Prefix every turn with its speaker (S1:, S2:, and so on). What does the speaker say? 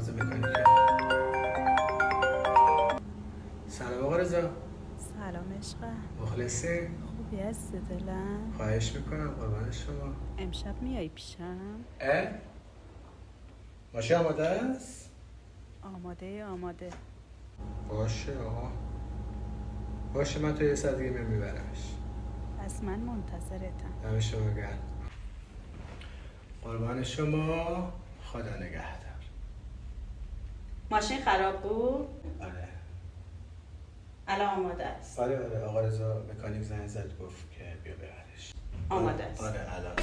S1: مغازه مکانیکه. سلام آقا رضا.
S2: سلام عشقم.
S1: مخلصی؟
S2: خوبی هستی دلم؟
S1: خواهش میکنم قربان شما.
S2: امشب میای پیشم؟
S1: ماشین آماده است؟
S2: آماده.
S1: باشه آقا. باشه من تو یه ساعت دیگه میبرمش.
S2: پس من منتظرتم.
S1: دم شما گرم. قربان شما. خدا نگهدار.
S2: ماشین خراب بود؟
S1: آره
S2: الان آماده است.
S1: آره آقا رضا مکانیک زنگ زد گفت که بیا ببرش.
S2: آماده است.
S1: آره الان